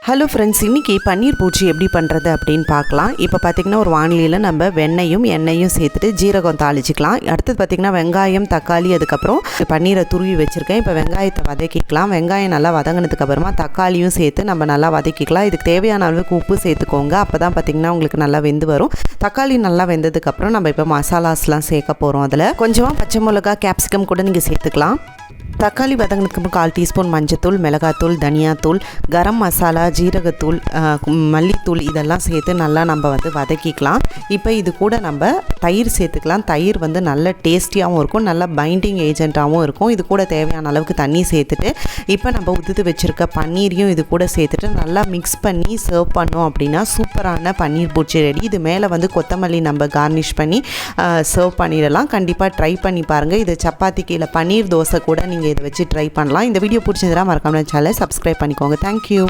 Hello friends, இன்றைக்கி பன்னீர் பூச்சி எப்படி பண்ணுறது அப்படின்னு பார்க்கலாம். இப்போ பார்த்திங்கன்னா ஒரு வானிலையில் நம்ம வெண்ணையும் எண்ணெயும் சேர்த்துட்டு ஜீரகம் தாளிச்சிக்கலாம். அடுத்தது பார்த்திங்கன்னா வெங்காயம், தக்காளி, அதுக்கப்புறம் பன்னீரை துருவி வச்சுருக்கேன். இப்போ வெங்காயத்தை வதக்கிக்கலாம். வெங்காயம் நல்லா வதங்கினதுக்கப்புறமா தக்காளியும் சேர்த்து நம்ம நல்லா வதக்கிக்கலாம். இதுக்கு தேவையான அளவுக்கு உப்பு சேர்த்துக்கோங்க. அப்போ தான் பார்த்திங்கன்னா உங்களுக்கு நல்லா வெந்து வரும். தக்காளி நல்லா வெந்ததுக்கப்புறம் நம்ம இப்போ மசாலாஸ்லாம் சேர்க்க போகிறோம். அதில் கொஞ்சமாக பச்சை மிளகா, கேப்சிகம் கூட நீங்கள் சேர்த்துக்கலாம். தக்காளி வதங்கினதுக்கு 1/4 டீஸ்பூன் மஞ்சத்தூள், மிளகாத்தூள், தனியாத்தூள், கரம் மசாலா, ஜீரகத்தூள், மல்லித்தூள் இதெல்லாம் சேர்த்து நல்லா நம்ம வதக்கிக்கலாம். இப்போ இது கூட நம்ம தயிர் சேர்த்துக்கலாம். தயிர் நல்ல டேஸ்டியாகவும் இருக்கும், நல்ல பைண்டிங் ஏஜென்ட்டாகவும் இருக்கும். இது கூட தேவையான அளவுக்கு தண்ணி சேர்த்துட்டு இப்போ நம்ம உதுத்து வச்சுருக்க பன்னீரையும் இது கூட சேர்த்துட்டு நல்லா மிக்ஸ் பண்ணி சர்வ் பண்ணோம் அப்படின்னா சூப்பரான பன்னீர் பூச்சி ரெடி. இது மேலே கொத்தமல்லி நம்ம கார்னிஷ் பண்ணி சர்வ் பண்ணிடலாம். கண்டிப்பாக ட்ரை பண்ணி பாருங்கள். இது சப்பாத்திக்கு இல்லை பன்னீர் தோசை கூட நீங்கள் இதை வச்சு ட்ரை பண்ணலாம். இந்த வீடியோ பிடிச்சிருந்தா மறக்காம சேனலை சப்ஸ்கிரைப் பண்ணிக்கோங்க. தேங்க்யூ.